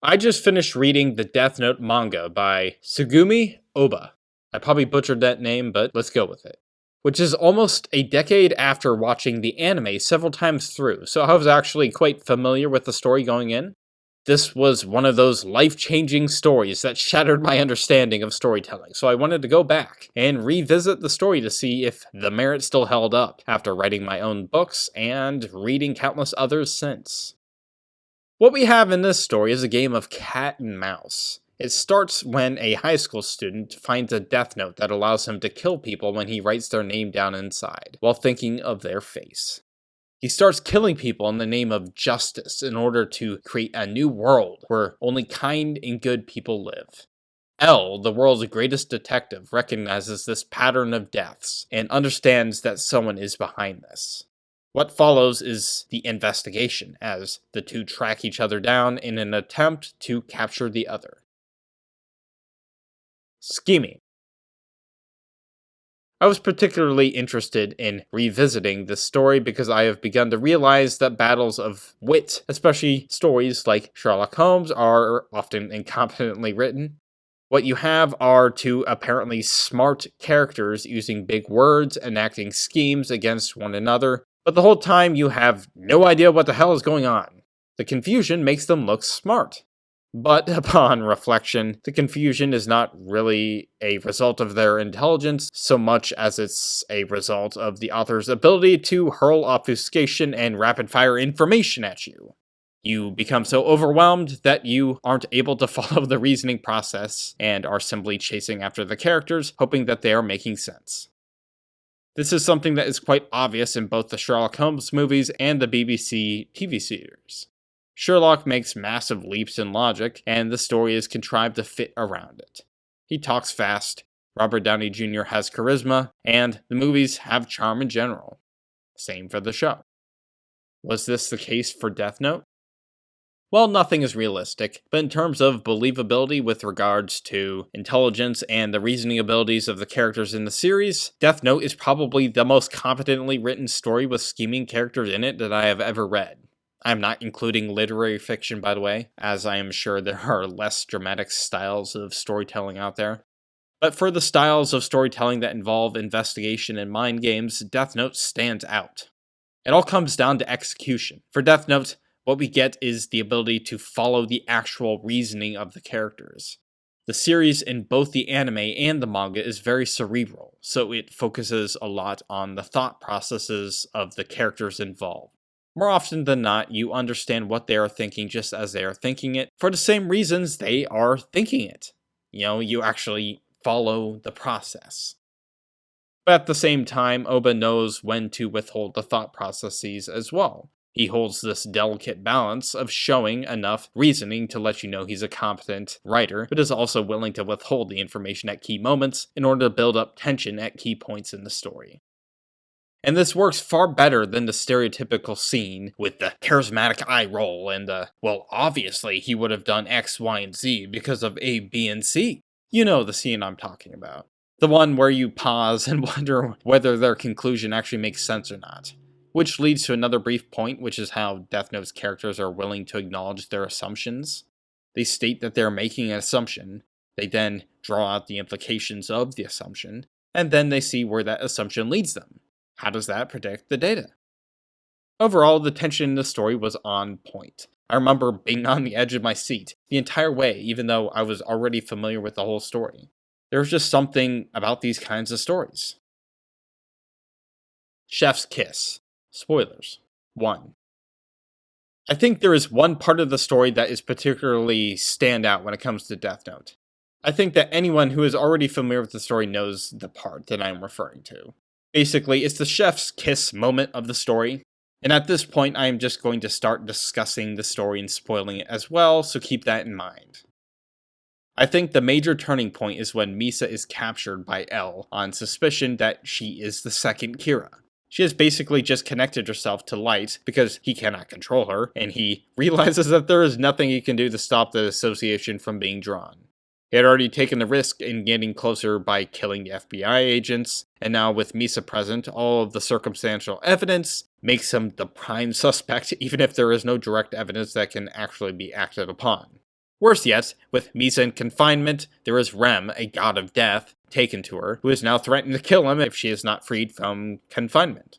I just finished reading the Death Note manga by Sugumi Oba. I probably butchered that name, but let's go with it. Which is almost a decade after watching the anime several times through, so I was actually quite familiar with the story going in. This was one of those life-changing stories that shattered my understanding of storytelling, so I wanted to go back and revisit the story to see if the merit still held up after writing my own books and reading countless others since. What we have in this story is a game of cat and mouse. It starts when a high school student finds a death note that allows him to kill people when he writes their name down inside, while thinking of their face. He starts killing people in the name of justice in order to create a new world where only kind and good people live. L, the world's greatest detective, recognizes this pattern of deaths and understands that someone is behind this. What follows is the investigation, as the two track each other down in an attempt to capture the other. Scheming. I was particularly interested in revisiting this story because I have begun to realize that battles of wit, especially stories like Sherlock Holmes, are often incompetently written. What you have are two apparently smart characters using big words, enacting schemes against one another, but the whole time you have no idea what the hell is going on. The confusion makes them look smart. But upon reflection, the confusion is not really a result of their intelligence so much as it's a result of the author's ability to hurl obfuscation and rapid-fire information at you. You become so overwhelmed that you aren't able to follow the reasoning process and are simply chasing after the characters, hoping that they are making sense. This is something that is quite obvious in both the Sherlock Holmes movies and the BBC TV series. Sherlock makes massive leaps in logic, and the story is contrived to fit around it. He talks fast, Robert Downey Jr. has charisma, and the movies have charm in general. Same for the show. Was this the case for Death Note? Well, nothing is realistic, but in terms of believability with regards to intelligence and the reasoning abilities of the characters in the series, Death Note is probably the most competently written story with scheming characters in it that I have ever read. I'm not including literary fiction, by the way, as I am sure there are less dramatic styles of storytelling out there. But for the styles of storytelling that involve investigation and mind games, Death Note stands out. It all comes down to execution. For Death Note, what we get is the ability to follow the actual reasoning of the characters. The series in both the anime and the manga is very cerebral, so it focuses a lot on the thought processes of the characters involved. More often than not, you understand what they are thinking just as they are thinking it, for the same reasons they are thinking it. You actually follow the process. But at the same time, Oba knows when to withhold the thought processes as well. He holds this delicate balance of showing enough reasoning to let you know he's a competent writer, but is also willing to withhold the information at key moments in order to build up tension at key points in the story. And this works far better than the stereotypical scene with the charismatic eye roll and well, obviously he would have done X, Y, and Z because of A, B, and C. You know the scene I'm talking about. The one where you pause and wonder whether their conclusion actually makes sense or not. Which leads to another brief point, which is how Death Note's characters are willing to acknowledge their assumptions. They state that they're making an assumption, they then draw out the implications of the assumption, and then they see where that assumption leads them. How does that predict the data? Overall, the tension in the story was on point. I remember being on the edge of my seat the entire way, even though I was already familiar with the whole story. There's just something about these kinds of stories. Chef's Kiss. Spoilers. 1. I think there is one part of the story that is particularly stand out when it comes to Death Note. I think that anyone who is already familiar with the story knows the part that I am referring to. Basically, it's the chef's kiss moment of the story, and at this point I am just going to start discussing the story and spoiling it as well, so keep that in mind. I think the major turning point is when Misa is captured by L on suspicion that she is the second Kira. She has basically just connected herself to Light because he cannot control her, and he realizes that there is nothing he can do to stop the association from being drawn. He had already taken the risk in getting closer by killing the FBI agents, and now with Misa present, all of the circumstantial evidence makes him the prime suspect, even if there is no direct evidence that can actually be acted upon. Worse yet, with Misa in confinement, there is Rem, a god of death, taken to her, who is now threatening to kill him if she is not freed from confinement.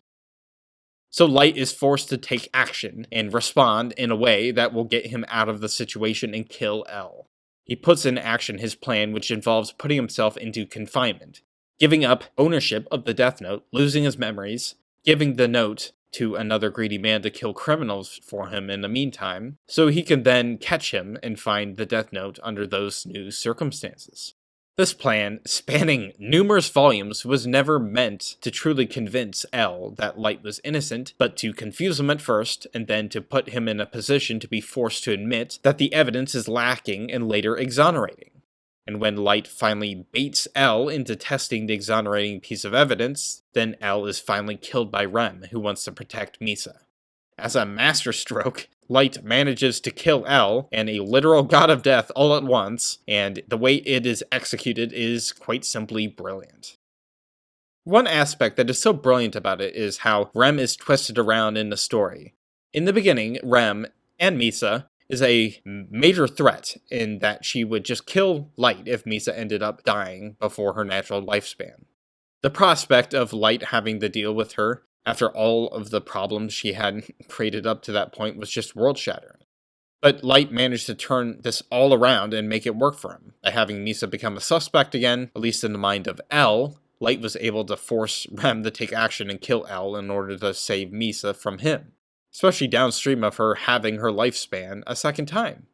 So Light is forced to take action and respond in a way that will get him out of the situation and kill L. He puts in action his plan, which involves putting himself into confinement, giving up ownership of the Death Note, losing his memories, giving the note to another greedy man to kill criminals for him in the meantime, so he can then catch him and find the Death Note under those new circumstances. This plan, spanning numerous volumes, was never meant to truly convince L that Light was innocent, but to confuse him at first, and then to put him in a position to be forced to admit that the evidence is lacking and later exonerating. And when Light finally baits L into testing the exonerating piece of evidence, then L is finally killed by Rem, who wants to protect Misa. As a masterstroke, Light manages to kill L and a literal god of death all at once, and the way it is executed is quite simply brilliant. One aspect that is so brilliant about it is how Rem is twisted around in the story. In the beginning, Rem and Misa is a major threat in that she would just kill Light if Misa ended up dying before her natural lifespan. The prospect of Light having to deal with her after all of the problems she had created up to that point was just world-shattering. But Light managed to turn this all around and make it work for him. By having Misa become a suspect again, at least in the mind of L, Light was able to force Rem to take action and kill L in order to save Misa from him, especially downstream of her having her lifespan a second time.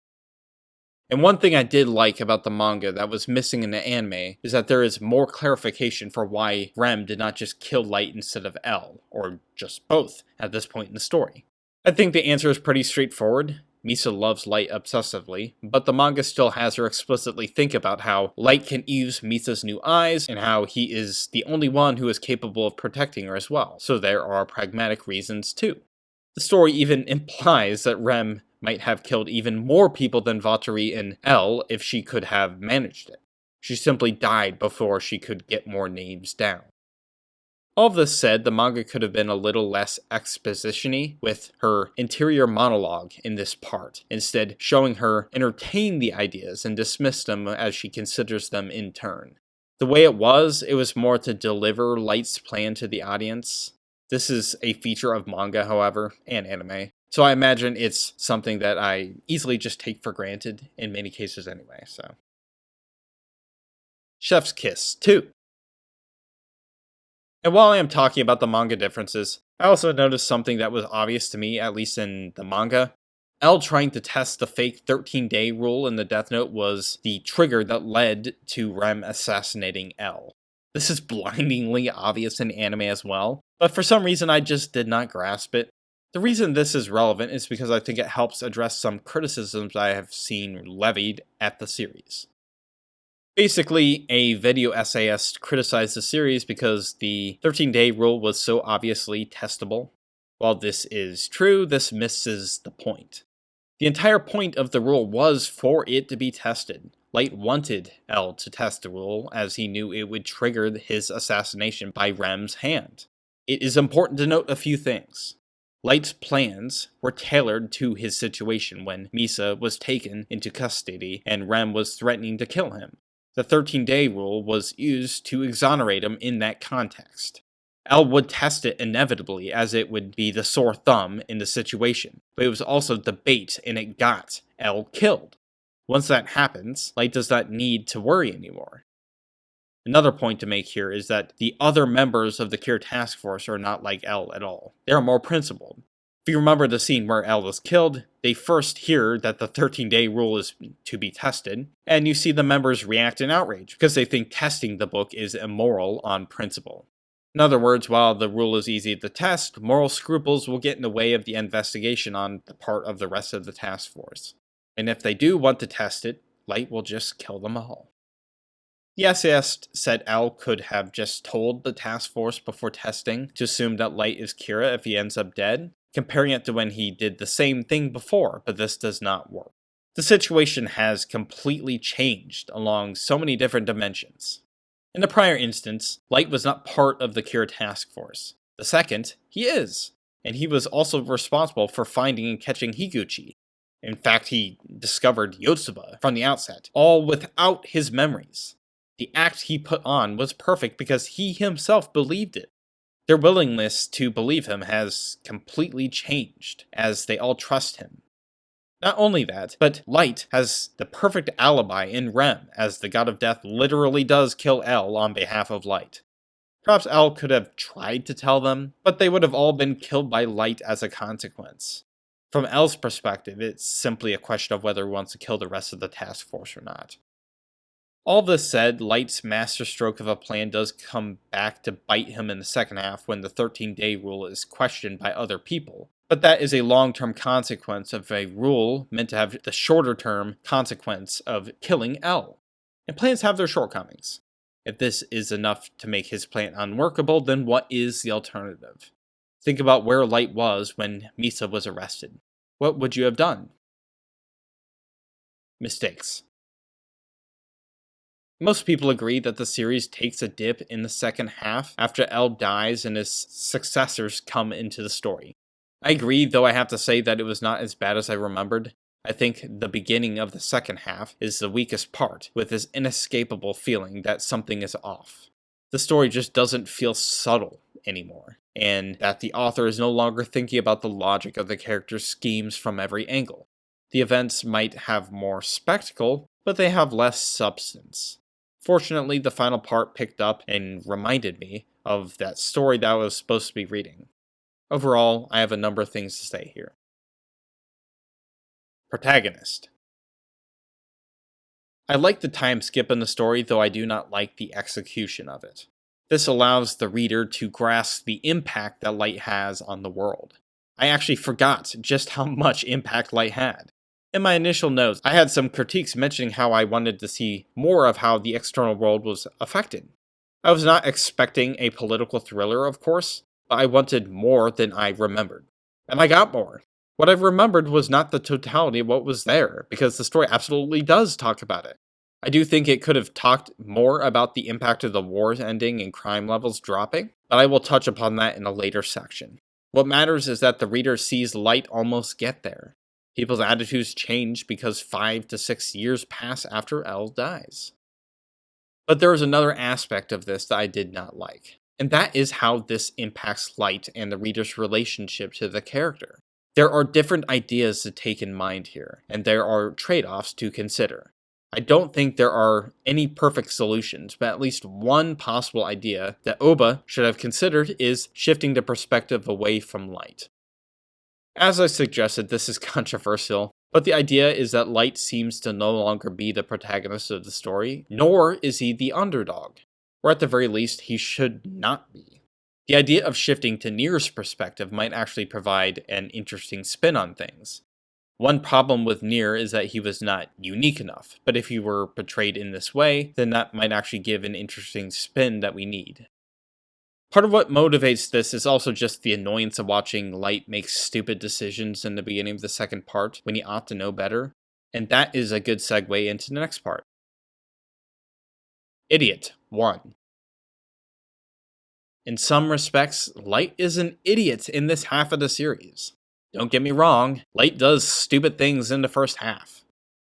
And one thing I did like about the manga that was missing in the anime is that there is more clarification for why Rem did not just kill Light instead of L, or just both, at this point in the story. I think the answer is pretty straightforward. Misa loves Light obsessively, but the manga still has her explicitly think about how Light can use Misa's new eyes, and how he is the only one who is capable of protecting her as well, so there are pragmatic reasons too. The story even implies that Rem might have killed even more people than Valtteri and L if she could have managed it. She simply died before she could get more names down. All of this said, the manga could have been a little less exposition-y with her interior monologue in this part, instead showing her entertain the ideas and dismiss them as she considers them in turn. The way it was more to deliver Light's plan to the audience. This is a feature of manga, however, and anime. So I imagine it's something that I easily just take for granted, in many cases anyway, so. Chef's Kiss 2. And while I am talking about the manga differences, I also noticed something that was obvious to me, at least in the manga. L trying to test the fake 13-day rule in the Death Note was the trigger that led to Rem assassinating L. This is blindingly obvious in anime as well, but for some reason I just did not grasp it. The reason this is relevant is because I think it helps address some criticisms I have seen levied at the series. Basically, a video essayist criticized the series because the 13-day rule was so obviously testable. While this is true, this misses the point. The entire point of the rule was for it to be tested. Light wanted L to test the rule, as he knew it would trigger his assassination by Rem's hand. It is important to note a few things. Light's plans were tailored to his situation when Misa was taken into custody and Rem was threatening to kill him. The 13-day rule was used to exonerate him in that context. L would test it inevitably, as it would be the sore thumb in the situation, but it was also the bait, and it got L killed. Once that happens, Light does not need to worry anymore. Another point to make here is that the other members of the Cure Task Force are not like L at all. They are more principled. If you remember the scene where L was killed, they first hear that the 13-day rule is to be tested, and you see the members react in outrage because they think testing the book is immoral on principle. In other words, while the rule is easy to test, moral scruples will get in the way of the investigation on the part of the rest of the task force. And if they do want to test it, Light will just kill them all. The essayist said L could have just told the task force before testing to assume that Light is Kira if he ends up dead, comparing it to when he did the same thing before, but this does not work. The situation has completely changed along so many different dimensions. In the prior instance, Light was not part of the Cure task force. The second, he is, and he was also responsible for finding and catching Higuchi. In fact, he discovered Yotsuba from the outset, all without his memories. The act he put on was perfect because he himself believed it. Their willingness to believe him has completely changed, as they all trust him. Not only that, but Light has the perfect alibi in Rem, as the god of death literally does kill L on behalf of Light. Perhaps L could have tried to tell them, but they would have all been killed by Light as a consequence. From L's perspective, it's simply a question of whether he wants to kill the rest of the task force or not. All this said, Light's masterstroke of a plan does come back to bite him in the second half when the 13-day rule is questioned by other people. But that is a long-term consequence of a rule meant to have the shorter-term consequence of killing L. And plans have their shortcomings. If this is enough to make his plan unworkable, then what is the alternative? Think about where Light was when Misa was arrested. What would you have done? Mistakes. Most people agree that the series takes a dip in the second half after L dies and his successors come into the story. I agree, though I have to say that it was not as bad as I remembered. I think the beginning of the second half is the weakest part, with this inescapable feeling that something is off. The story just doesn't feel subtle anymore, and that the author is no longer thinking about the logic of the characters' schemes from every angle. The events might have more spectacle, but they have less substance. Fortunately, the final part picked up and reminded me of that story that I was supposed to be reading. Overall, I have a number of things to say here. Protagonist. I like the time skip in the story, though I do not like the execution of it. This allows the reader to grasp the impact that Light has on the world. I actually forgot just how much impact Light had. In my initial notes, I had some critiques mentioning how I wanted to see more of how the external world was affected. I was not expecting a political thriller, of course, but I wanted more than I remembered. And I got more. What I remembered was not the totality of what was there, because the story absolutely does talk about it. I do think it could have talked more about the impact of the wars ending and crime levels dropping, but I will touch upon that in a later section. What matters is that the reader sees Light almost get there. People's attitudes change because 5 to 6 years pass after L dies. But there is another aspect of this that I did not like, and that is how this impacts Light and the reader's relationship to the character. There are different ideas to take in mind here, and there are trade-offs to consider. I don't think there are any perfect solutions, but at least one possible idea that Oba should have considered is shifting the perspective away from Light. As I suggested, this is controversial, but the idea is that Light seems to no longer be the protagonist of the story, nor is he the underdog, or at the very least, he should not be. The idea of shifting to Nier's perspective might actually provide an interesting spin on things. One problem with Nier is that he was not unique enough, but if he were portrayed in this way, then that might actually give an interesting spin that we need. Part of what motivates this is also just the annoyance of watching Light make stupid decisions in the beginning of the second part when he ought to know better, and that is a good segue into the next part. Idiot 1. In some respects, Light is an idiot in this half of the series. Don't get me wrong, Light does stupid things in the first half.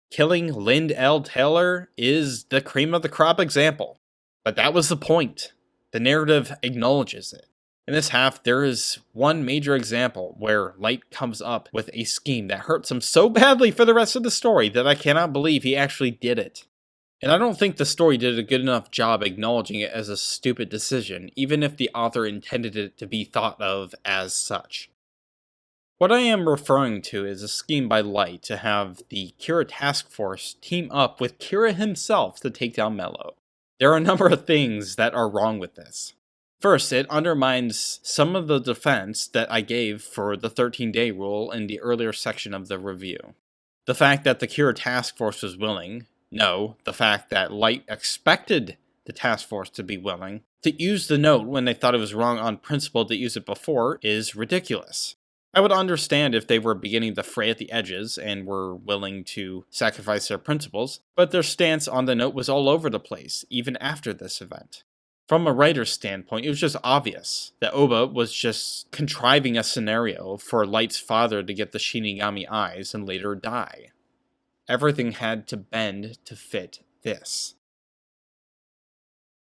Killing Lind L. Taylor is the cream of the crop example, but that was the point. The narrative acknowledges it. In this half, there is one major example where Light comes up with a scheme that hurts him so badly for the rest of the story that I cannot believe he actually did it. And I don't think the story did a good enough job acknowledging it as a stupid decision, even if the author intended it to be thought of as such. What I am referring to is a scheme by Light to have the Kira task force team up with Kira himself to take down Mello. There are a number of things that are wrong with this. First, it undermines some of the defense that I gave for the 13-day rule in the earlier section of the review. The fact that the Kira task force was willing, no, the fact that Light expected the task force to be willing, to use the note when they thought it was wrong on principle to use it before is ridiculous. I would understand if they were beginning to fray at the edges and were willing to sacrifice their principles, but their stance on the note was all over the place, even after this event. From a writer's standpoint, it was just obvious that Oba was just contriving a scenario for Light's father to get the Shinigami eyes and later die. Everything had to bend to fit this.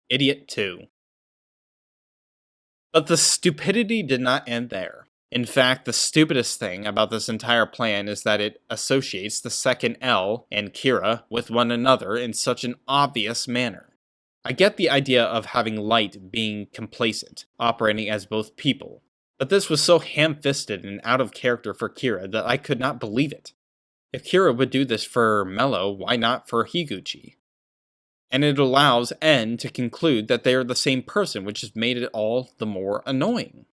Idiot 2. But the stupidity did not end there. In fact, the stupidest thing about this entire plan is that it associates the second L and Kira with one another in such an obvious manner. I get the idea of having Light being complacent, operating as both people, but this was so ham-fisted and out of character for Kira that I could not believe it. If Kira would do this for Mello, why not for Higuchi? And it allows N to conclude that they are the same person, which has made it all the more annoying.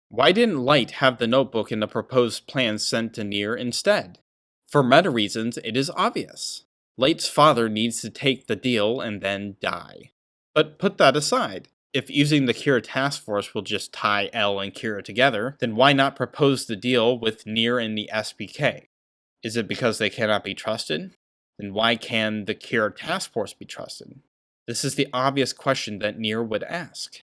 Why didn't Light have the notebook and the proposed plan sent to Nier instead? For meta reasons, it is obvious. Light's father needs to take the deal and then die. But put that aside. If using the Kira task force will just tie L and Kira together, then why not propose the deal with Nier and the SPK? Is it because they cannot be trusted? Then why can the Kira task force be trusted? This is the obvious question that Nier would ask.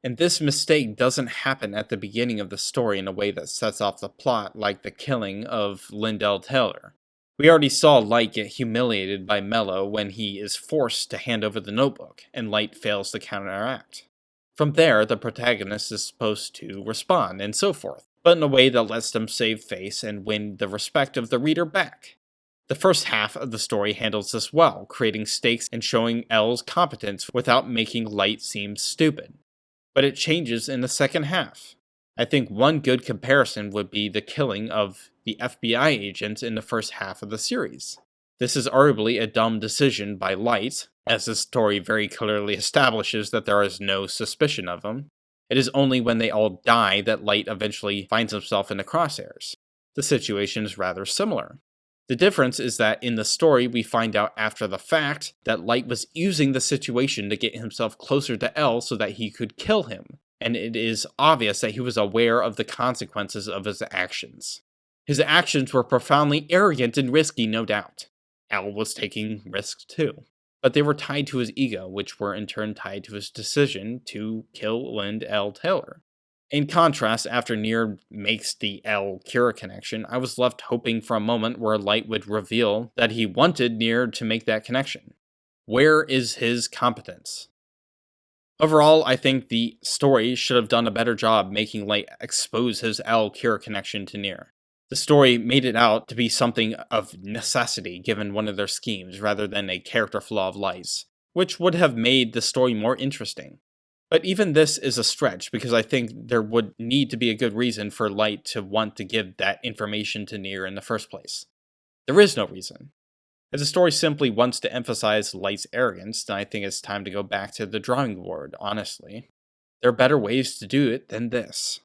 And this mistake doesn't happen at the beginning of the story in a way that sets off the plot like the killing of Lindell Taylor. We already saw Light get humiliated by Mello when he is forced to hand over the notebook, and Light fails to counteract. From there, the protagonist is supposed to respond, and so forth, but in a way that lets them save face and win the respect of the reader back. The first half of the story handles this well, creating stakes and showing L's competence without making Light seem stupid. But it changes in the second half. I think one good comparison would be the killing of the FBI agent in the first half of the series. This is arguably a dumb decision by Light, as the story very clearly establishes that there is no suspicion of him. It is only when they all die that Light eventually finds himself in the crosshairs. The situation is rather similar. The difference is that in the story we find out after the fact that Light was using the situation to get himself closer to L so that he could kill him, and it is obvious that he was aware of the consequences of his actions. His actions were profoundly arrogant and risky, no doubt. L was taking risks too, but they were tied to his ego, which were in turn tied to his decision to kill Lind L. Taylor. In contrast, after Nier makes the L-Kira connection, I was left hoping for a moment where Light would reveal that he wanted Nier to make that connection. Where is his competence? Overall, I think the story should have done a better job making Light expose his L-Kira connection to Nier. The story made it out to be something of necessity given one of their schemes rather than a character flaw of Light's, which would have made the story more interesting. But even this is a stretch because I think there would need to be a good reason for Light to want to give that information to Nier in the first place. There is no reason. If the story simply wants to emphasize Light's arrogance, then I think it's time to go back to the drawing board, honestly. There are better ways to do it than this.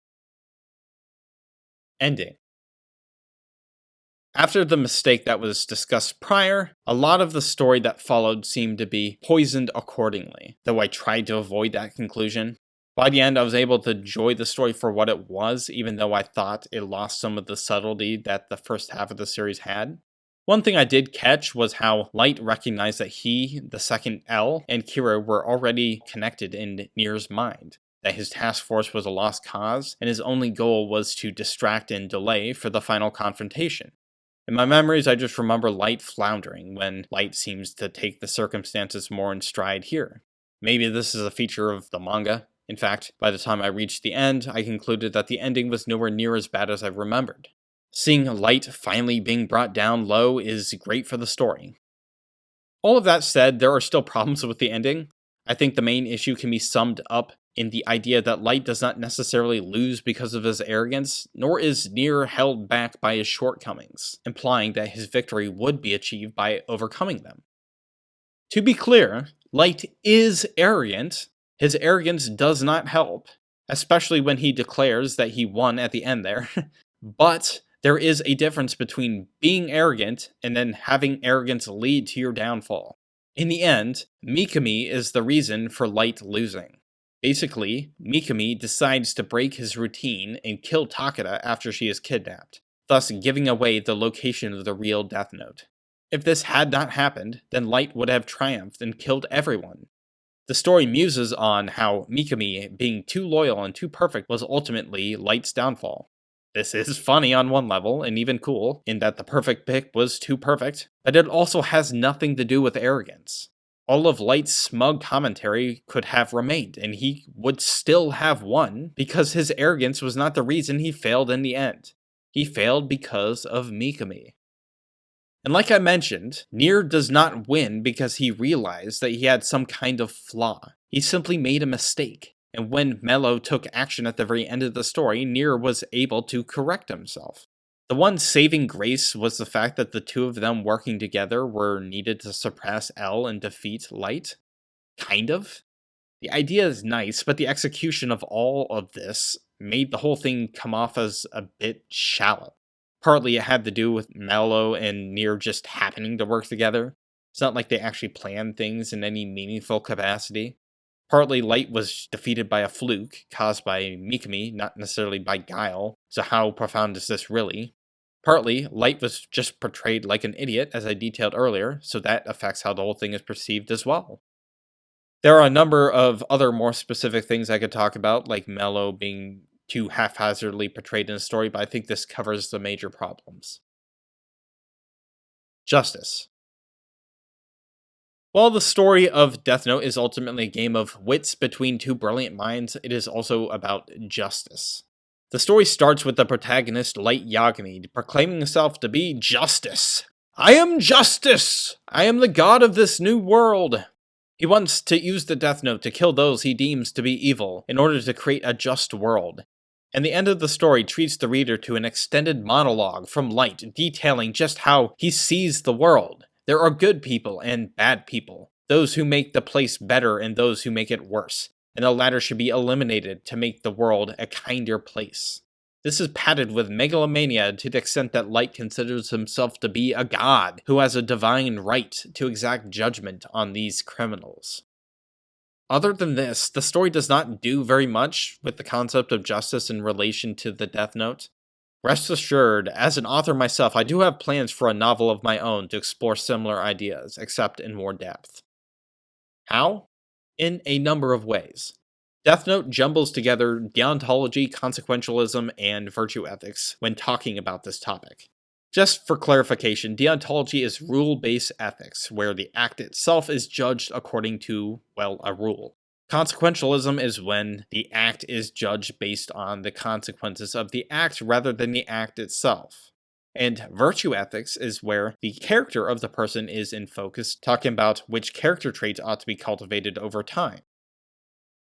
Ending. After the mistake that was discussed prior, a lot of the story that followed seemed to be poisoned accordingly, though I tried to avoid that conclusion. By the end, I was able to enjoy the story for what it was, even though I thought it lost some of the subtlety that the first half of the series had. One thing I did catch was how Light recognized that he, the second L, and Kira were already connected in Nier's mind, that his task force was a lost cause, and his only goal was to distract and delay for the final confrontation. In my memories, I just remember Light floundering when Light seems to take the circumstances more in stride here. Maybe this is a feature of the manga. In fact, by the time I reached the end, I concluded that the ending was nowhere near as bad as I remembered. Seeing Light finally being brought down low is great for the story. All of that said, there are still problems with the ending. I think the main issue can be summed up in the idea that Light does not necessarily lose because of his arrogance, nor is Nier held back by his shortcomings, implying that his victory would be achieved by overcoming them. To be clear, Light is arrogant. His arrogance does not help, especially when he declares that he won at the end there. But there is a difference between being arrogant and then having arrogance lead to your downfall. In the end, Mikami is the reason for Light losing. Basically, Mikami decides to break his routine and kill Takeda after she is kidnapped, thus giving away the location of the real Death Note. If this had not happened, then Light would have triumphed and killed everyone. The story muses on how Mikami being too loyal and too perfect was ultimately Light's downfall. This is funny on one level, and even cool, in that the perfect pick was too perfect, but it also has nothing to do with arrogance. All of Light's smug commentary could have remained, and he would still have won, because his arrogance was not the reason he failed in the end. He failed because of Mikami. And like I mentioned, Nier does not win because he realized that he had some kind of flaw. He simply made a mistake. And when Mello took action at the very end of the story, Nier was able to correct himself. The one saving grace was the fact that the two of them working together were needed to suppress L and defeat Light. Kind of. The idea is nice, but the execution of all of this made the whole thing come off as a bit shallow. Partly it had to do with Mello and Nier just happening to work together. It's not like they actually planned things in any meaningful capacity. Partly Light was defeated by a fluke caused by Mikami, not necessarily by guile, so how profound is this really? Partly, Light was just portrayed like an idiot, as I detailed earlier, so that affects how the whole thing is perceived as well. There are a number of other more specific things I could talk about, like Mello being too haphazardly portrayed in a story, but I think this covers the major problems. Justice. While the story of Death Note is ultimately a game of wits between two brilliant minds, it is also about justice. The story starts with the protagonist, Light Yagami, proclaiming himself to be Justice. I am Justice! I am the god of this new world! He wants to use the Death Note to kill those he deems to be evil, in order to create a just world. And the end of the story treats the reader to an extended monologue from Light detailing just how he sees the world. There are good people and bad people, those who make the place better and those who make it worse, and the latter should be eliminated to make the world a kinder place. This is padded with megalomania to the extent that Light considers himself to be a god who has a divine right to exact judgment on these criminals. Other than this, the story does not do very much with the concept of justice in relation to the Death Note. Rest assured, as an author myself, I do have plans for a novel of my own to explore similar ideas, except in more depth. How? In a number of ways. Death Note jumbles together deontology, consequentialism, and virtue ethics when talking about this topic. Just for clarification, deontology is rule-based ethics, where the act itself is judged according to, well, a rule. Consequentialism is when the act is judged based on the consequences of the act rather than the act itself. And virtue ethics is where the character of the person is in focus, talking about which character traits ought to be cultivated over time.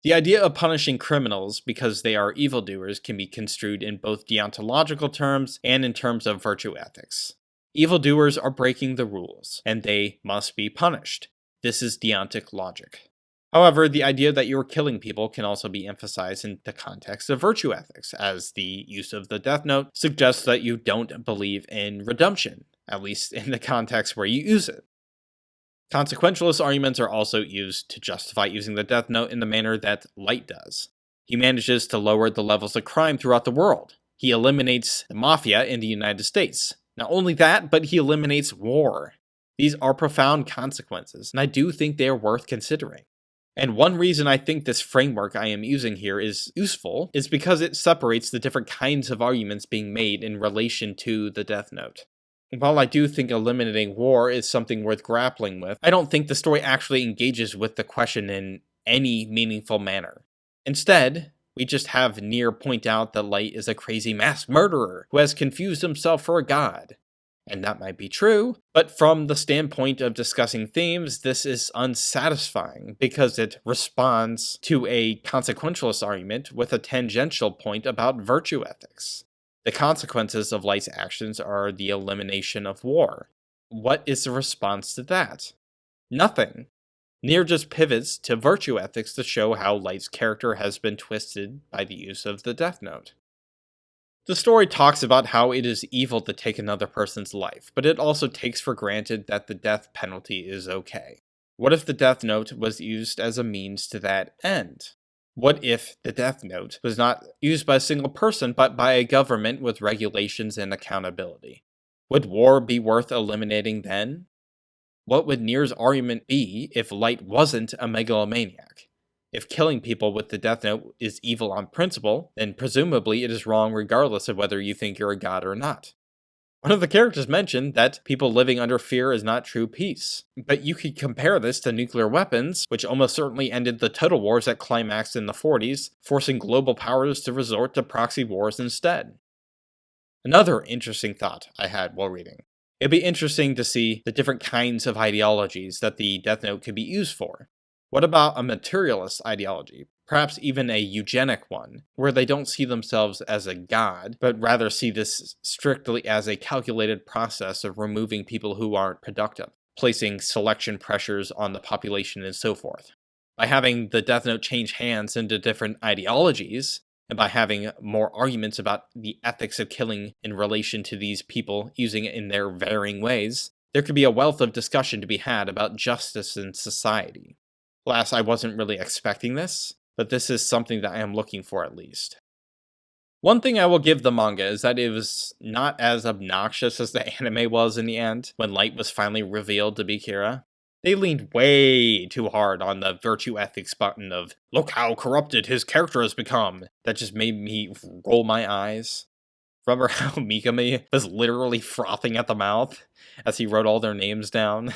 The idea of punishing criminals because they are evildoers can be construed in both deontological terms and in terms of virtue ethics. Evildoers are breaking the rules, and they must be punished. This is deontic logic. However, the idea that you are killing people can also be emphasized in the context of virtue ethics, as the use of the Death Note suggests that you don't believe in redemption, at least in the context where you use it. Consequentialist arguments are also used to justify using the Death Note in the manner that Light does. He manages to lower the levels of crime throughout the world. He eliminates the mafia in the United States. Not only that, but he eliminates war. These are profound consequences, and I do think they are worth considering. And one reason I think this framework I am using here is useful is because it separates the different kinds of arguments being made in relation to the Death Note. While I do think eliminating war is something worth grappling with, I don't think the story actually engages with the question in any meaningful manner. Instead, we just have Nier point out that Light is a crazy mass murderer who has confused himself for a god. And that might be true, but from the standpoint of discussing themes, this is unsatisfying because it responds to a consequentialist argument with a tangential point about virtue ethics. The consequences of Light's actions are the elimination of war. What is the response to that? Nothing. Nier just pivots to virtue ethics to show how Light's character has been twisted by the use of the Death Note. The story talks about how it is evil to take another person's life, but it also takes for granted that the death penalty is okay. What if the Death Note was used as a means to that end? What if the Death Note was not used by a single person, but by a government with regulations and accountability? Would war be worth eliminating then? What would Nier's argument be if Light wasn't a megalomaniac? If killing people with the Death Note is evil on principle, then presumably it is wrong regardless of whether you think you're a god or not. One of the characters mentioned that people living under fear is not true peace. But you could compare this to nuclear weapons, which almost certainly ended the Total Wars that climaxed in the 40s, forcing global powers to resort to proxy wars instead. Another interesting thought I had while reading. It'd be interesting to see the different kinds of ideologies that the Death Note could be used for. What about a materialist ideology? Perhaps even a eugenic one, where they don't see themselves as a god, but rather see this strictly as a calculated process of removing people who aren't productive, placing selection pressures on the population and so forth. By having the Death Note change hands into different ideologies, and by having more arguments about the ethics of killing in relation to these people using it in their varying ways, there could be a wealth of discussion to be had about justice in society. Alas, I wasn't really expecting this, but this is something that I am looking for at least. One thing I will give the manga is that it was not as obnoxious as the anime was in the end, when Light was finally revealed to be Kira. They leaned way too hard on the virtue ethics button of, look how corrupted his character has become. That just made me roll my eyes. Remember how Mikami was literally frothing at the mouth as he wrote all their names down?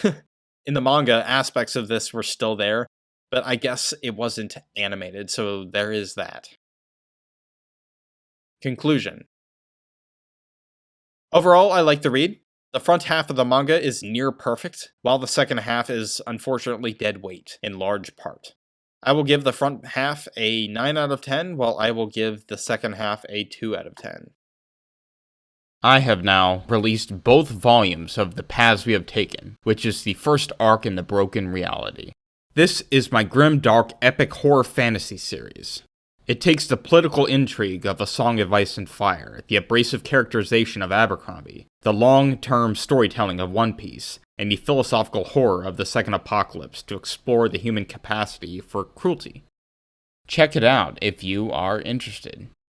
In the manga, aspects of this were still there, but I guess it wasn't animated, so there is that. Conclusion. Overall, I like the read. The front half of the manga is near perfect, while the second half is unfortunately dead weight, in large part. I will give the front half a 9 out of 10, while I will give the second half a 2 out of 10. I have now released both volumes of The Paths We Have Taken, which is the first arc in the Broken Reality. This is my grim, dark, epic horror fantasy series. It takes the political intrigue of A Song of Ice and Fire, the abrasive characterization of Abercrombie, the long-term storytelling of One Piece, and the philosophical horror of the Second Apocalypse to explore the human capacity for cruelty. Check it out if you are interested.